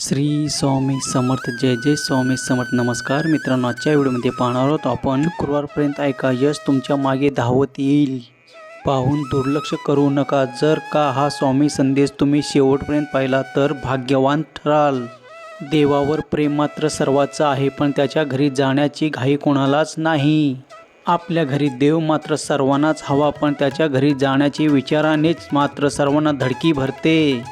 श्री स्वामी समर्थ. जय जय स्वामी समर्थ. नमस्कार मित्रांनो, आजच्या व्हिडिओमध्ये पाहणार आहोत आपण. शुक्रवारपर्यंत ऐका, यश तुमच्या मागे धावत येईल. पाहून दुर्लक्ष करू नका. जर का हा स्वामी संदेश तुम्ही शेवटपर्यंत पाहिला तर भाग्यवान ठराल. देवावर प्रेम मात्र सर्वांचं आहे, पण त्याच्या घरी जाण्याची घाई कोणालाच नाही. आपल्या घरी देव मात्र सर्वांनाच हवा, पण त्याच्या घरी जाण्याची विचारानेच मात्र सर्वांना धडकी भरते.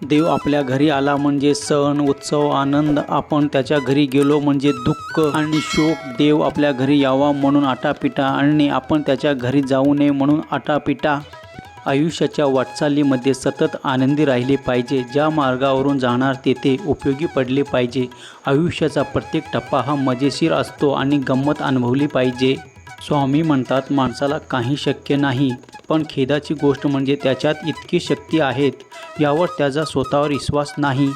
देव आपल्या घरी आला म्हणजे सण, उत्सव, आनंद. आपण त्याच्या घरी गेलो म्हणजे दुःख आणि शोक. देव आपल्या घरी यावा म्हणून आटापिटा आणि आपण त्याच्या घरी जाऊ नये म्हणून आटापिटा. आयुष्याच्या वाटचालीमध्ये सतत आनंदी राहिले पाहिजे. ज्या मार्गावरून जाणार तेथे उपयोगी पडले पाहिजे. आयुष्याचा प्रत्येक टप्पा हा मजेशीर असतो आणि गंमत अनुभवली पाहिजे. स्वामी म्हणतात, माणसाला काही शक्य नाही, पण खेदाची गोष्ट म्हणजे त्याच्यात इतकी शक्ती आहेत यावर त्याचा स्वतःवर विश्वास नाही.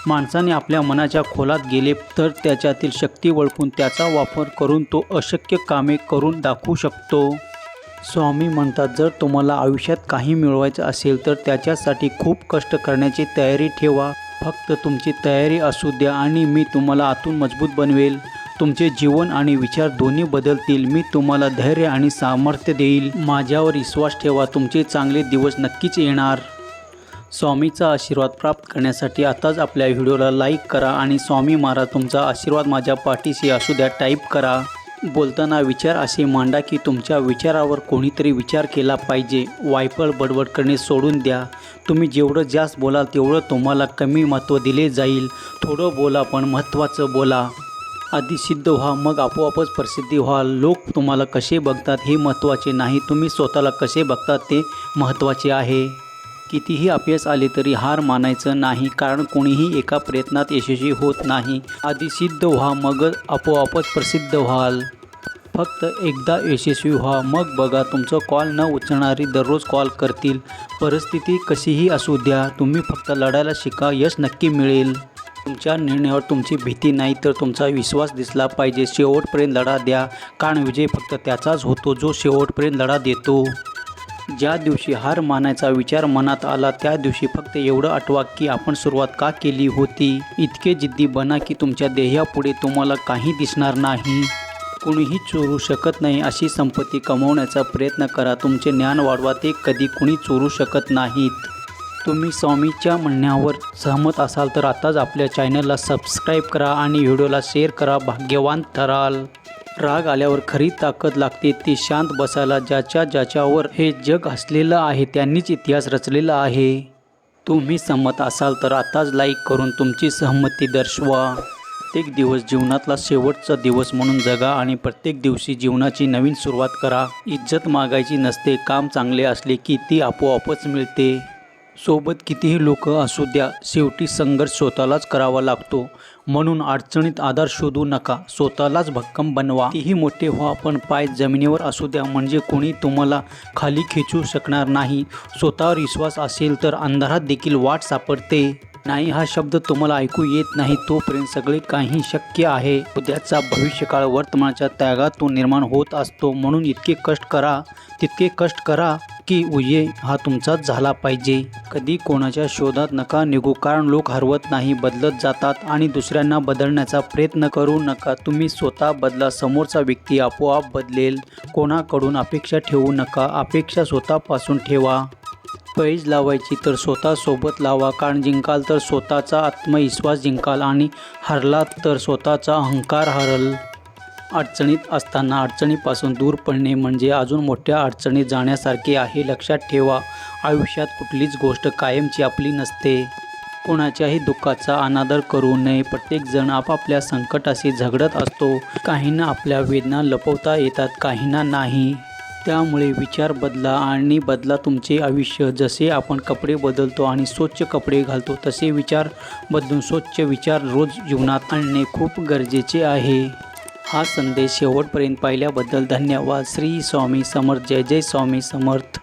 माणसाने आपल्या मनाच्या खोलात गेले तर त्याच्यातील शक्ती ओळखून त्याचा वापर करून तो अशक्य कामे करून दाखवू शकतो. स्वामी म्हणतात, जर तुम्हाला आयुष्यात काही मिळवायचं असेल तर त्याच्यासाठी खूप कष्ट करण्याची तयारी ठेवा. फक्त तुमची तयारी असू द्या आणि मी तुम्हाला आतून मजबूत बनवेल. तुमचे जीवन आणि विचार दोन्ही बदलतील. मी तुम्हाला धैर्य आणि सामर्थ्य देईल. माझ्यावर विश्वास ठेवा, तुमचे चांगले दिवस नक्कीच येणार. स्वामीचा आशीर्वाद प्राप्त करण्यासाठी आताच आपल्या व्हिडिओला लाईक करा आणि स्वामी महाराज तुमचा आशीर्वाद माझ्या पाठीशी असू द्या टाईप करा. बोलताना विचार असे मांडा की तुमच्या विचारावर कोणीतरी विचार केला पाहिजे. वायफळ बडबड करणे सोडून द्या. तुम्ही जेवढं जास्त बोलाल तेवढं तुम्हाला कमी महत्त्व दिले जाईल. थोडं बोला पण महत्त्वाचं बोला. आधी सिद्ध व्हा, मग आपोआपच प्रसिद्धी व्हाल. लोक तुम्हाला कसे बघतात हे महत्त्वाचे नाही, तुम्ही स्वतःला कसे बघतात ते महत्त्वाचे आहे. कितीही अपयश आले तरी हार मानायचं नाही, कारण कोणीही एका प्रयत्नात यशस्वी होत नाही. आधी सिद्ध व्हा, मग आपोआपच प्रसिद्ध व्हाल. फक्त एकदा यशस्वी व्हा, मग बघा तुमचं कॉल न उचलणारी दररोज कॉल करतील. परिस्थिती कशीही असू द्या, तुम्ही फक्त लढायला शिका, यश नक्की मिळेल. तुमच्या निर्णयावर तुमची भीती नाही तर तुमचा विश्वास दिसला पाहिजे. शेवटपर्यंत लढा द्या, कारण विजय फक्त त्याचाच होतो जो शेवटपर्यंत लढा देतो. ज्या दिवशी हार मानायचा विचार मनात आला त्या दिवशी फक्त एवढं आठवा की आपण सुरुवात का केली होती. इतके जिद्दी बना की तुमच्या ध्येयापुढे तुम्हाला काही दिसणार नाही. कुणीही चोरू शकत नाही अशी संपत्ती कमवण्याचा प्रयत्न करा. तुमचे ज्ञान वाढवा, ते कधी कुणी चोरू शकत नाहीत. तुम्ही स्वामीच्या म्हणण्यावर सहमत असाल तर आताच आपल्या चॅनलला सबस्क्राईब करा आणि व्हिडिओला शेअर करा. भाग्यवान ठराल. राग आल्यावर खरी ताकद लागते ती शांत बसायला. ज्याच्यावर हे जग हसलेलं आहे त्यांनीच इतिहास रचलेला आहे. तुम्ही सहमत असाल तर आताच लाईक करून तुमची सहमती दर्शवा. प्रत्येक दिवस जीवनातला शेवटचा दिवस म्हणून जगा आणि प्रत्येक दिवशी जीवनाची नवीन सुरुवात करा. इज्जत मागायची नसते, काम चांगले असले की ती आपोआपच मिळते. सोबत कितीही लोक असू द्या, शेवटी संघर्ष स्वतःलाच करावा लागतो. म्हणून अडचणीत आधार शोधू नका, स्वतःलाच भक्कम बनवा. कितीही मोठे व्हा, पण पाय जमिनीवर असू द्या, म्हणजे कोणी तुम्हाला खाली खेचू शकणार नाही. स्वतःवर विश्वास असेल तर अंधारात देखील वाट सापडते. नाही हा शब्द तुम्हाला ऐकू येत नाही तोपर्यंत सगळे काही शक्य आहे. उद्याचा भविष्यकाळ वर्तमानाच्या त्यागातून निर्माण होत असतो. म्हणून तितके कष्ट करा की विजय हा तुमचाच झाला पाहिजे. कधी कोणाच्या शोधात नका निघू, कारण लोक हरवत नाही, बदलत जातात आणि दुसऱ्यांना बदलण्याचा प्रयत्न करू नका. तुम्ही स्वतः बदला, समोरचा व्यक्ती आपोआप बदलेल. कोणाकडून अपेक्षा ठेवू नका, अपेक्षा स्वतःपासून ठेवा. पैज लावायची तर स्वतःसोबत लावा, कारण जिंकाल तर स्वतःचा आत्मविश्वास जिंकाल आणि हरलात तर स्वतःचा अहंकार हरल. अडचणीत असताना अडचणीपासून दूर पडणे म्हणजे अजून मोठ्या अडचणीत जाण्यासारखे आहे. लक्षात ठेवा, आयुष्यात कुठलीच गोष्ट कायमची आपली नसते. कोणाच्याही दुःखाचा अनादर करू नये. प्रत्येकजण आपापल्या संकटाशी झगडत असतो. काहींना आपल्या वेदना लपवता येतात, काहींना नाही. त्यामुळे विचार बदला आणि बदला तुमचे आयुष्य. जसे आपण कपडे बदलतो आणि स्वच्छ कपडे घालतो, तसे विचार बदलून स्वच्छ विचार रोज जीवनात आणणे खूप गरजेचे आहे. हा संदेश शेवटपर्यंत पाहिल्याबद्दल धन्यवाद. श्री स्वामी समर्थ. जय जय स्वामी समर्थ.